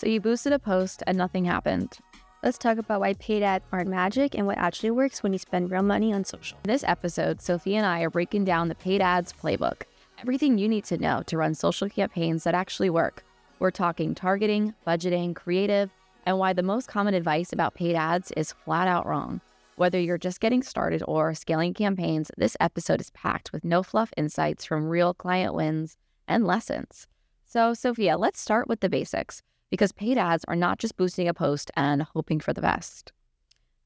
So you boosted a post and nothing happened. Let's talk about why paid ads aren't magic and what actually works when you spend real money on social. In this episode, Sofia and I are breaking down the Paid Ads Playbook. Everything you need to know to run social campaigns that actually work. We're talking targeting, budgeting, creative, and why the most common advice about paid ads is flat out wrong. Whether you're just getting started or scaling campaigns, this episode is packed with no fluff insights from real client wins and lessons. So, Sofia, let's start with the basics, because paid ads are not just boosting a post and hoping for the best.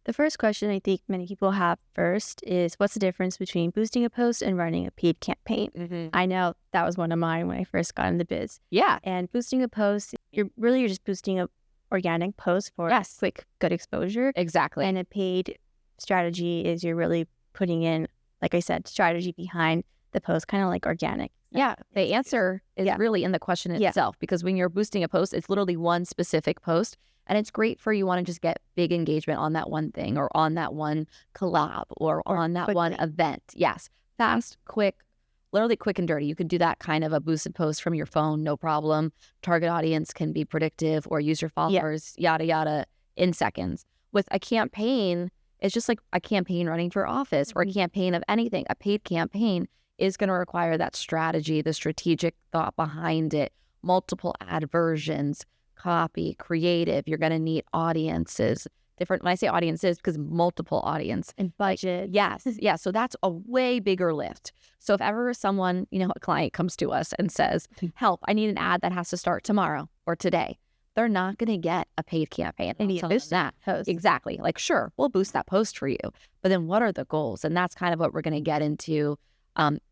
The first question I think many people have first is, what's the difference between boosting a post and running a paid campaign? I know that was one of mine when I first got in the biz. Yeah. And boosting a post, you're just boosting a organic post for quick, good exposure. Exactly. And a paid strategy is you're really putting in, like I said, strategy behind the post, kind of like organic. Yeah, the answer is really in the question itself, because when you're boosting a post, it's literally one specific post, and it's great for you want to just get big engagement on that one thing or on that one collab or on that one event. Yes, fast, quick, literally quick and dirty. You could do that kind of a boosted post from your phone, no problem. Target audience can be predictive or use your followers, yada, yada, in seconds. With a campaign, it's just like a campaign running for office or a campaign of anything. A paid campaign is going to require that strategy, the strategic thought behind it, multiple ad versions, copy, creative. You're going to need audiences, different. When I say audiences, because multiple audience and budget. Yes. Yeah. So that's a way bigger lift. So if ever someone, a client comes to us and says, help, I need an ad that has to start tomorrow or today, they're not going to get a paid campaign. They need to boost that post. Exactly. Like, sure, we'll boost that post for you. But then what are the goals? And that's kind of what we're going to get into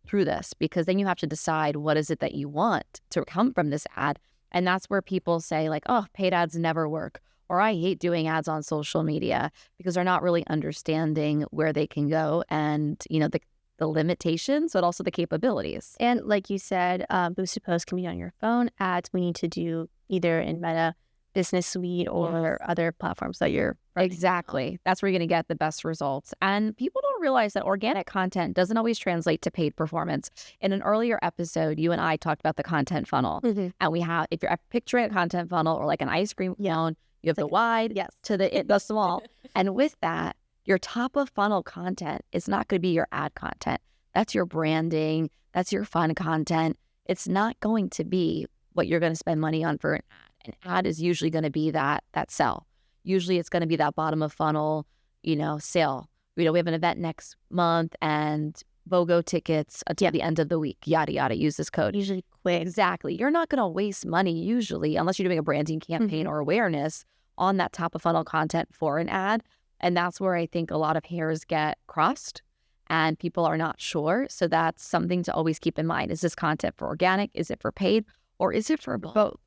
through this, because then you have to decide what is it that you want to come from this ad. And that's where people say like, oh, paid ads never work, or I hate doing ads on social media, because they're not really understanding where they can go and, the limitations, but also the capabilities. And like you said, boosted posts can be on your phone. Ads we need to do either in Meta Business Suite or other platforms that you're running. Exactly. That's where you're going to get the best results. And people don't realize that organic content doesn't always translate to paid performance. In an earlier episode, you and I talked about the content funnel. And we have, if you're picturing a content funnel or like an ice cream cone, you have the wide to the small. And with that, your top of funnel content is not going to be your ad content. That's your branding. That's your fun content. It's not going to be what you're going to spend money on for an ad. An ad is usually going to be that sell. Usually it's going to be that bottom of funnel, sale. We have an event next month and BOGO tickets until the end of the week, yada, yada, use this code. Usually quick. Exactly. You're not going to waste money usually, unless you're doing a branding campaign or awareness on that top of funnel content for an ad. And that's where I think a lot of hairs get crossed and people are not sure. So that's something to always keep in mind. Is this content for organic? Is it for paid? Or is it for both?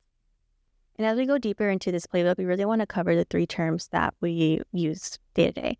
And as we go deeper into this playbook, we really want to cover the three terms that we use day to day.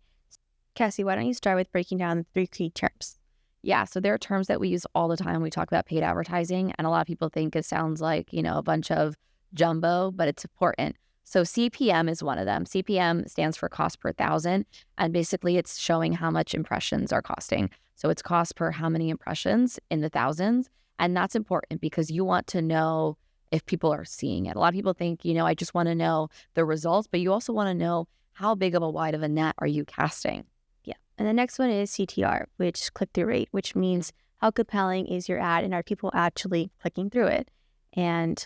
Kassie, why don't you start with breaking down the three key terms? Yeah, so there are terms that we use all the time when we talk about paid advertising, and a lot of people think it sounds like, a bunch of jumbo, but it's important. So CPM is one of them. CPM stands for cost per thousand, and basically it's showing how much impressions are costing. So it's cost per how many impressions in the thousands, and that's important because you want to know if people are seeing it. A lot of people think, I just want to know the results, but you also want to know how big of a wide of a net are you casting. Yeah. And the next one is CTR, which click-through rate, which means how compelling is your ad and are people actually clicking through it? And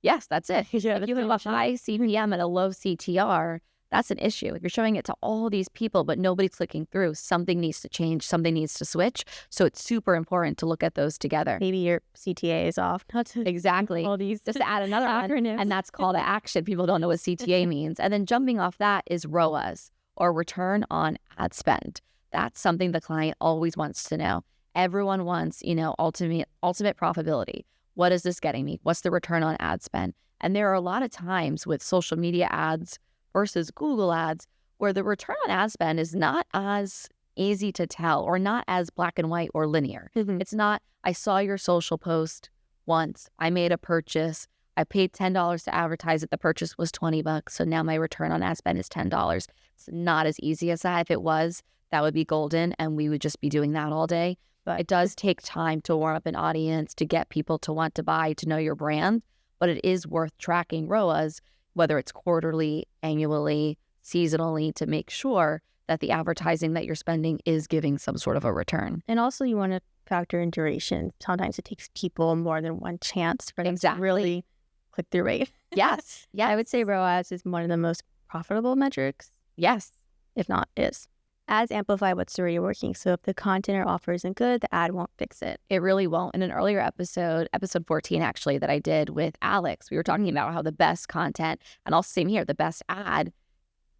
yes, that's it. If you have a high CPM and a low CTR, that's an issue. If you're showing it to all these people, but nobody's clicking through, something needs to change, something needs to switch. So it's super important to look at those together. Maybe your CTA is off. Exactly. All these just to add another one, and that's call to action. People don't know what CTA means. And then jumping off that is ROAS, or return on ad spend. That's something the client always wants to know. Everyone wants, ultimate profitability. What is this getting me? What's the return on ad spend? And there are a lot of times with social media ads versus Google ads where the return on ad spend is not as easy to tell or not as black and white or linear. It's not, I saw your social post once, I made a purchase, I paid $10 to advertise it, the purchase was $20, so now my return on ad spend is $10. It's not as easy as that. If it was, that would be golden and we would just be doing that all day. But it does take time to warm up an audience, to get people to want to buy, to know your brand. but it is worth tracking ROAS, whether it's quarterly, annually, seasonally, to make sure that the advertising that you're spending is giving some sort of a return. And also you want to factor in duration. Sometimes it takes people more than one chance for them to really click through rate. Yes. Yeah. I would say ROAS is one of the most profitable metrics. Yes. If not, is. Ads amplify what's already working. So if the content or offer isn't good, the ad won't fix it. It really won't. In an earlier episode 14 actually, that I did with Alex, we were talking about how the best content, and also same here, the best ad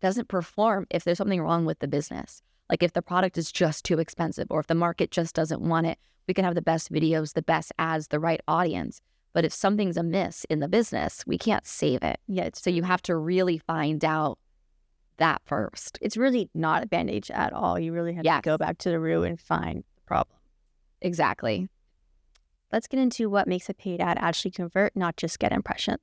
doesn't perform if there's something wrong with the business. Like if the product is just too expensive or if the market just doesn't want it. We can have the best videos, the best ads, the right audience. But if something's amiss in the business, we can't save it. Yeah. So you have to really find out that first. It's really not a band-aid at all. You really have to go back to the root and find the problem. Exactly. Let's get into what makes a paid ad actually convert, not just get impressions.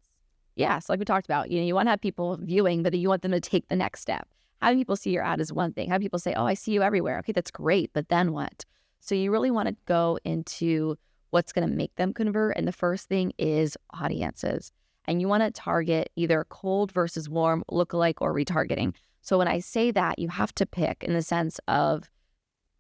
Yeah, so like we talked about, you want to have people viewing, but you want them to take the next step. Having people see your ad is one thing. Having people say, oh, I see you everywhere. Okay, that's great, but then what? So you really want to go into what's going to make them convert. And the first thing is audiences. And you want to target either cold versus warm, lookalike, or retargeting. So when I say that, you have to pick in the sense of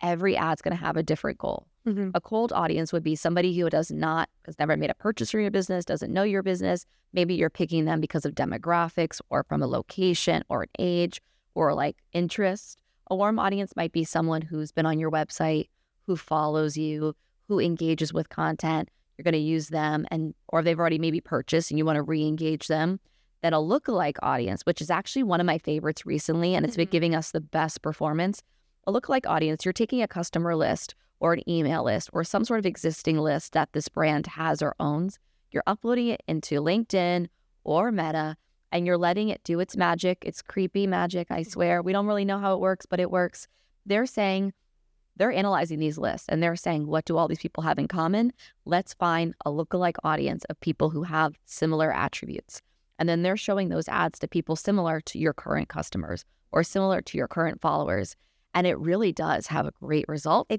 every ad's going to have a different goal. Mm-hmm. A cold audience would be somebody who has never made a purchase from your business, doesn't know your business. Maybe you're picking them because of demographics or from a location or an age or like interest. A warm audience might be someone who's been on your website, who follows you, who engages with content. You're going to use them, or they've already maybe purchased and you want to re-engage them. Then a lookalike audience, which is actually one of my favorites recently, and it's been giving us the best performance. A lookalike audience, you're taking a customer list or an email list or some sort of existing list that this brand has or owns. You're uploading it into LinkedIn or Meta, and you're letting it do its magic. It's creepy magic, I swear. We don't really know how it works, but it works. They're analyzing these lists, and they're saying, what do all these people have in common? Let's find a lookalike audience of people who have similar attributes. And then they're showing those ads to people similar to your current customers or similar to your current followers. And it really does have a great result.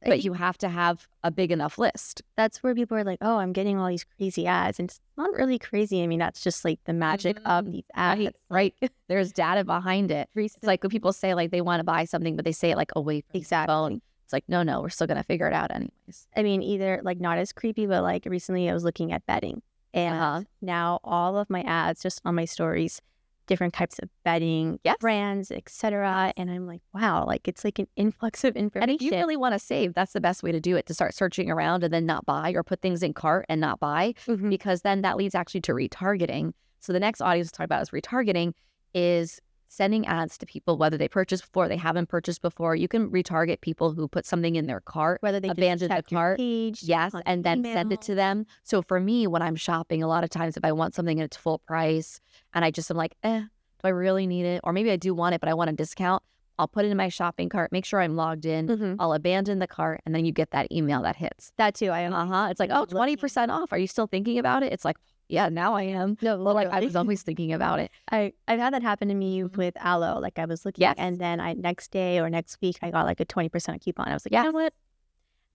But you have to have a big enough list. That's where people are like, oh, I'm getting all these crazy ads. And it's not really crazy. I mean, that's just like the magic of these ads. Right. There's data behind it. It's like when people say like they want to buy something, but they say it like away from the phone. It's like, no, we're still going to figure it out anyways. I mean, either like not as creepy, but like recently I was looking at betting. And now all of my ads just on my stories, different types of betting brands, etc. And I'm like, wow, like it's like an influx of information. And if you really want to save, that's the best way to do it, to start searching around and then not buy, or put things in cart and not buy, because then that leads actually to retargeting. So the next audience to talk about is retargeting, is sending ads to people, whether they purchased before, they haven't purchased before. You can retarget people who put something in their cart, whether they abandon the cart, page, and then send it to them. So for me, when I'm shopping, a lot of times if I want something at its full price and I just am like, do I really need it? Or maybe I do want it, but I want a discount. I'll put it in my shopping cart, make sure I'm logged in. I'll abandon the cart, and then you get that email that hits. That too. It's like, 20% off. Are you still thinking about it? It's like, yeah, now I am. No, well, like I was always thinking about it. I've had that happen to me with Aloe. Like I was looking, and then next day or next week, I got like a 20% coupon. I was like, you know what?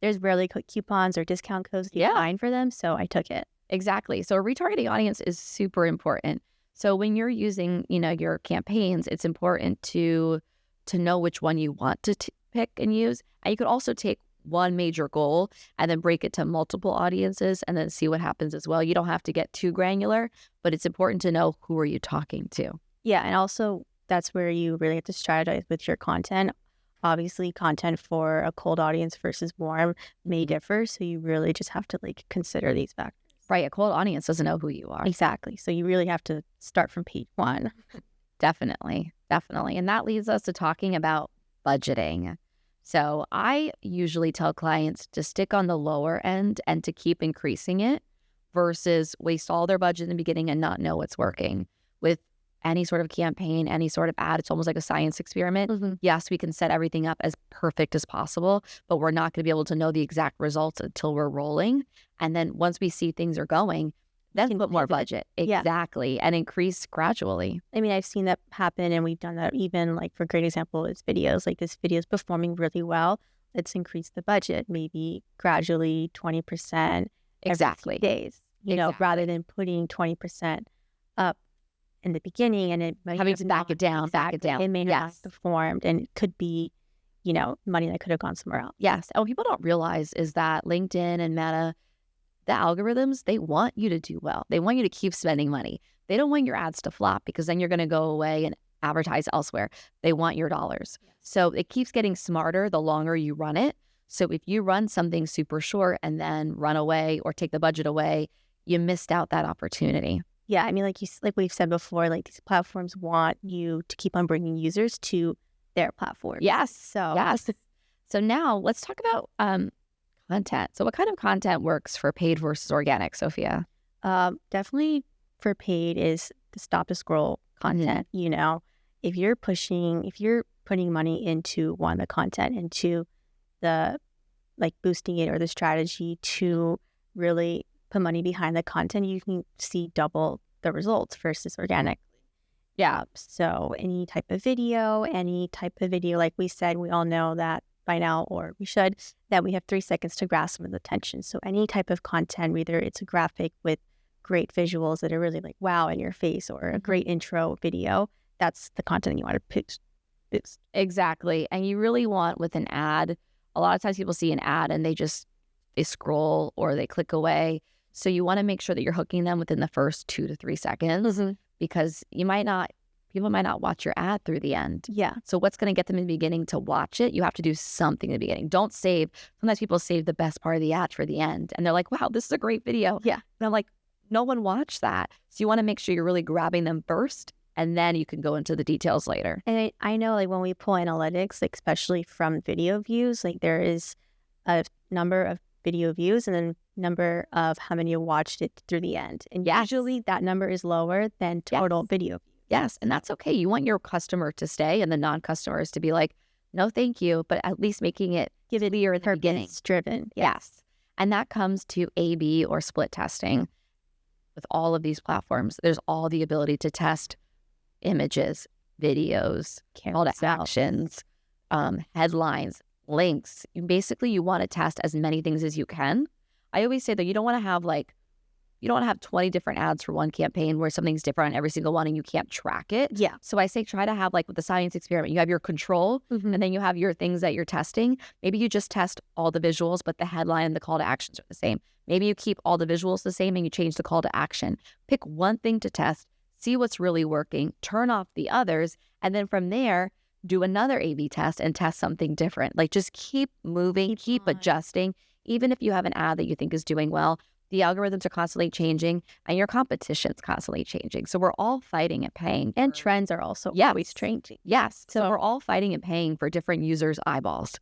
There's rarely coupons or discount codes defined for them, so I took it. Exactly. So a retargeting audience is super important. So when you're using, your campaigns, it's important to know which one you want to pick and use. And you could also take one major goal and then break it to multiple audiences and then see what happens as well. You don't have to get too granular, but it's important to know who are you talking to. Yeah, and also that's where you really have to strategize with your content. Obviously, content for a cold audience versus warm may differ, so you really just have to consider these factors. Right, a cold audience doesn't know who you are. Exactly. So you really have to start from page one. Definitely. And that leads us to talking about budgeting. So I usually tell clients to stick on the lower end and to keep increasing it versus waste all their budget in the beginning and not know what's working. With any sort of campaign, any sort of ad, it's almost like a science experiment. Yes, we can set everything up as perfect as possible, but we're not going to be able to know the exact results until we're rolling. And then once we see things are going, then put more budget. Exactly. And increase gradually. I mean, I've seen that happen, and we've done that even for great example is videos. Like this video is performing really well. Let's increase the budget, maybe gradually 20% every 2 days. you know, rather than putting 20% up in the beginning and it might having to back it down. It may not have performed, and it could be, you know, money that could have gone somewhere else. Yes. And what people don't realize is that LinkedIn and Meta, the algorithms, they want you to do well. They want you to keep spending money. They don't want your ads to flop because then you're going to go away and advertise elsewhere. They want your dollars. Yes. So it keeps getting smarter the longer you run it. So if you run something super short and then run away or take the budget away, you missed out that opportunity. Yeah, I mean, like we've said before, like these platforms want you to keep on bringing users to their platform. Yes. So now let's talk about content. So what kind of content works for paid versus organic, Sofia? Definitely for paid is the stop to scroll content. You know, if you're putting money into the content, into the like boosting it or the strategy to really put money behind the content, you can see double the results versus organic. Yeah. So any type of video, like we said, we all know that by now, or we should, that we have 3 seconds to grasp someone's attention. So any type of content, whether it's a graphic with great visuals that are really like wow in your face, or a great intro video, that's the content you want to boost. Exactly. And you really want with an ad, a lot of times people see an ad and they scroll or they click away. So you want to make sure that you're hooking them within the first 2 to 3 seconds because people might not watch your ad through the end. Yeah. So what's going to get them in the beginning to watch it? You have to do something in the beginning. Don't save. Sometimes people save the best part of the ad for the end and they're like, wow, this is a great video. Yeah. And I'm like, no one watched that. So you want to make sure you're really grabbing them first and then you can go into the details later. And I know like when we pull analytics, like especially from video views, like there is a number of video views and then number of how many watched it through the end. And usually that number is lower than total video views. Yes. And that's okay. You want your customer to stay and the non-customers to be like, no, thank you. But at least making it clear in the beginning. Driven. Yes. And that comes to A/B or split testing. With all of these platforms, there's all the ability to test images, videos, call to actions, headlines, links. You want to test as many things as you can. I always say that you don't want to have 20 different ads for one campaign where something's different on every single one and you can't track it. Yeah. So I say try to have like with the science experiment, you have your control and then you have your things that you're testing. Maybe you just test all the visuals, but the headline and the call to actions are the same. Maybe you keep all the visuals the same and you change the call to action. Pick one thing to test, see what's really working, turn off the others, and then from there, do another A/B test and test something different. Like just keep moving, keep adjusting. Even if you have an ad that you think is doing well, the algorithms are constantly changing and your competition's constantly changing. So we're all fighting and paying. And trends are also always changing. Yes. So we're all fighting and paying for different users' eyeballs.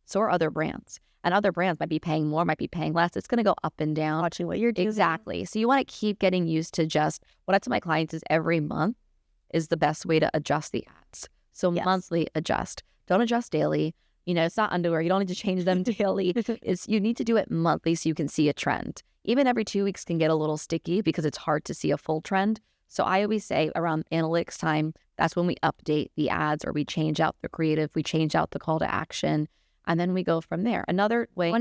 So are other brands. And other brands might be paying more, might be paying less. It's going to go up and down. Watching what you're doing. Exactly. So you want to keep getting used to just, what I tell my clients is every month is the best way to adjust the ads. So monthly adjust. Don't adjust daily. You know, it's not underwear. You don't need to change them daily. You need to do it monthly so you can see a trend. Even every 2 weeks can get a little sticky because it's hard to see a full trend. So I always say around analytics time, that's when we update the ads or we change out the creative, we change out the call to action, and then we go from there. Another way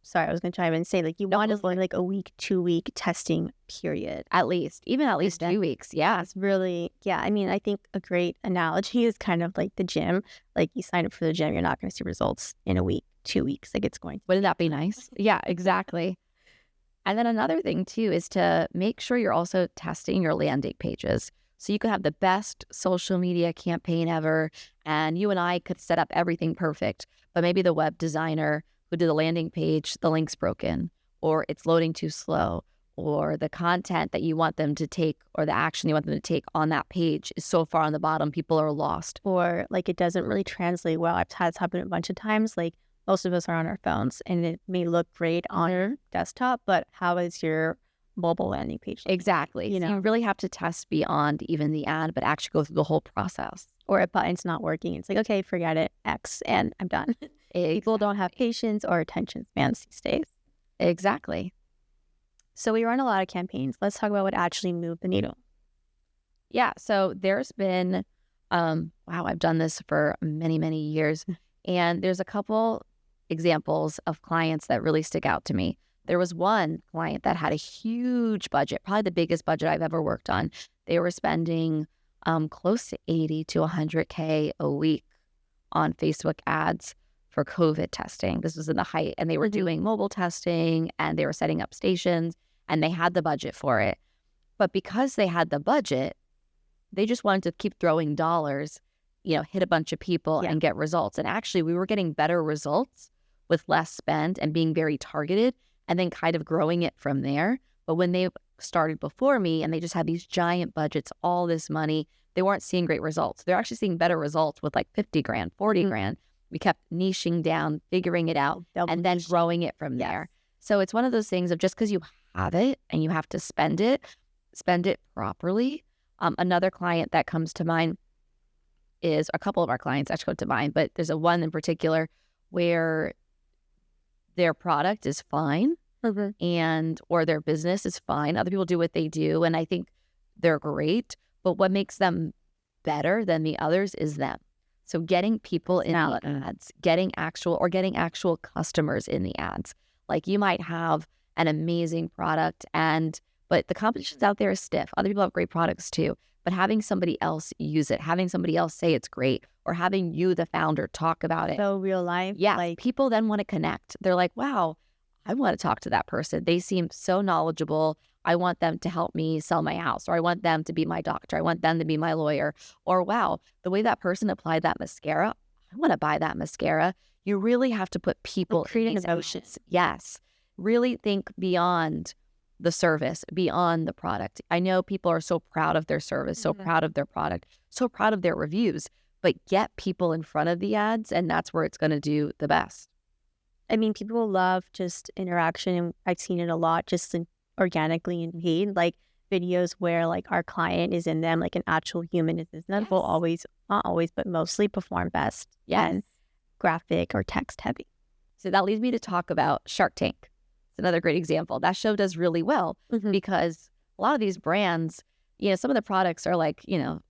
sorry, I was going to chime in and say, like, you want to like a week, 2 week testing period. At least 2 weeks. Yeah. It's really, I mean, I think a great analogy is kind of like the gym. Like you sign up for the gym, you're not going to see results in a week, 2 weeks. Like it's going to. Wouldn't that be nice? Yeah, exactly. And then another thing too is to make sure you're also testing your landing pages. So you can have the best social media campaign ever, and you and I could set up everything perfect, but maybe the web designer who did the landing page, the link's broken, or it's loading too slow, or the content that you want them to take or the action you want them to take on that page is so far on the bottom, people are lost. Or like it doesn't really translate well. I've had this happen a bunch of times. Like most of us are on our phones and it may look great on your desktop, but how is your mobile landing page? Exactly. You know, so you really have to test beyond even the ad, but actually go through the whole process. Or a button's not working. It's like, okay, forget it, X, and I'm done. People don't have patience or attention spans these days. Exactly. So we run a lot of campaigns. Let's talk about what actually moved the needle. Yeah. So there's been, I've done this for many, many years. And there's a couple examples of clients that really stick out to me. There was one client that had a huge budget, probably the biggest budget I've ever worked on. They were spending close to 80 to 100K a week on Facebook ads for COVID testing. This was in the height, and they were doing mobile testing, and they were setting up stations, and they had the budget for it. But because they had the budget, they just wanted to keep throwing dollars, hit a bunch of people and get results. And actually, we were getting better results with less spend and being very targeted, and then kind of growing it from there. But when they started before me and they just had these giant budgets, all this money, they weren't seeing great results. They're actually seeing better results with like 50 grand, 40 grand. We kept niching down, figuring it out, and then growing it from there. So it's one of those things of just because you have it and you have to spend it properly. Another client that comes to mind is, a couple of our clients actually come to mind, but there's one in particular where their product is fine or their business is fine. Other people do what they do, and I think they're great. But what makes them better than the others is them. So getting people in the ads, getting actual customers in the ads. Like, you might have an amazing product, but the competition's out there is stiff. Other people have great products too. But having somebody else use it, having somebody else say it's great, or having you, the founder, talk about it. So real life. Yeah, people then want to connect. They're like, wow, I want to talk to that person. They seem so knowledgeable. I want them to help me sell my house, or I want them to be my doctor. I want them to be my lawyer. Or, wow, the way that person applied that mascara, I want to buy that mascara. You really have to put people in these emotions. Yes. Really think beyond the service, beyond the product. I know people are so proud of their service, so proud of their product, so proud of their reviews, but get people in front of the ads, and that's where it's going to do the best. I mean, people love just interaction, and I've seen it a lot just organically in paid, like videos where like our client is in them, like an actual human is in them. Will always, not always, but mostly perform best and graphic or text heavy. So that leads me to talk about Shark Tank. It's another great example. That show does really well because a lot of these brands, some of the products are like,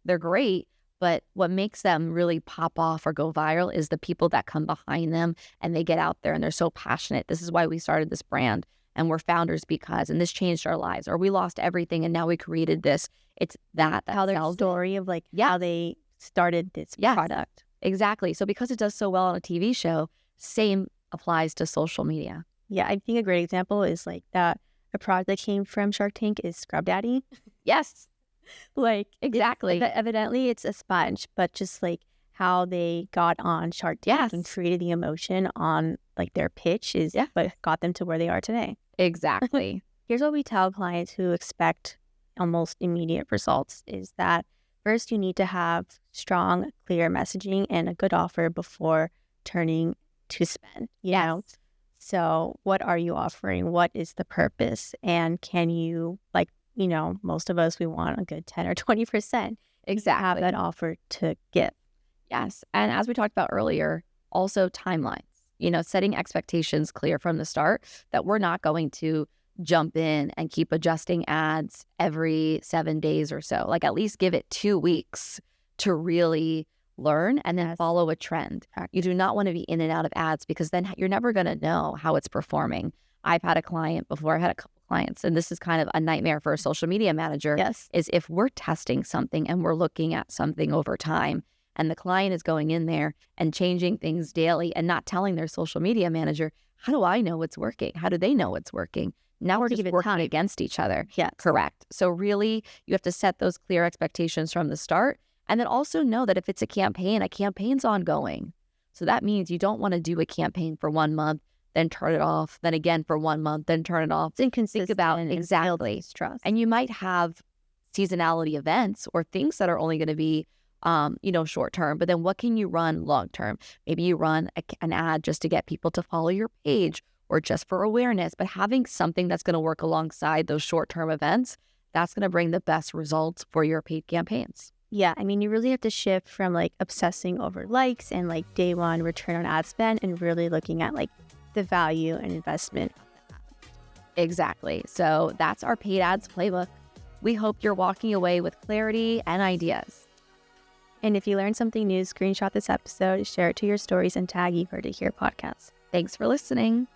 they're great, but what makes them really pop off or go viral is the people that come behind them, and they get out there and they're so passionate. This is why we started this brand, and we're founders because, and this changed our lives, or we lost everything and now we created this. It's that how their story of like how they started this product. Exactly. So because it does so well on a TV show, same applies to social media. Yeah, I think a great example is like that a product that came from Shark Tank is Scrub Daddy. Yes. Like, exactly. Evidently it's a sponge, but just like how they got on Shark Tank and created the emotion on like their pitch is what got them to where they are today. Exactly. Here's what we tell clients who expect almost immediate results is that first you need to have strong, clear messaging and a good offer before turning to spend. You know? So what are you offering? What is the purpose? And can you, like, most of us, we want a good 10 or 20%. Exactly. Have that offer to give. Yes. And as we talked about earlier, also timelines, setting expectations clear from the start that we're not going to jump in and keep adjusting ads every 7 days or so. Like, at least give it 2 weeks to really learn and then follow a trend. You do not want to be in and out of ads because then you're never going to know how it's performing. I've had a client before, I've had a couple clients, and this is kind of a nightmare for a social media manager, is if we're testing something and we're looking at something over time and the client is going in there and changing things daily and not telling their social media manager, how do I know it's working? How do they know it's working? Now we're just working against each other. Yes. Correct. So really, you have to set those clear expectations from the start. And then also know that if it's a campaign's ongoing. So that means you don't want to do a campaign for 1 month, then turn it off, then again for 1 month, then turn it off. It's inconsistent. Think about exactly. Trust. And you might have seasonality events or things that are only going to be, short term. But then what can you run long term? Maybe you run an ad just to get people to follow your page or just for awareness. But having something that's going to work alongside those short term events, that's going to bring the best results for your paid campaigns. Yeah, I mean, you really have to shift from like obsessing over likes and like day one return on ad spend and really looking at like the value and investment. Exactly. So that's our Paid Ads Playbook. We hope you're walking away with clarity and ideas. And if you learned something new, screenshot this episode, share it to your stories, and tag You Heard It Here podcast. Thanks for listening.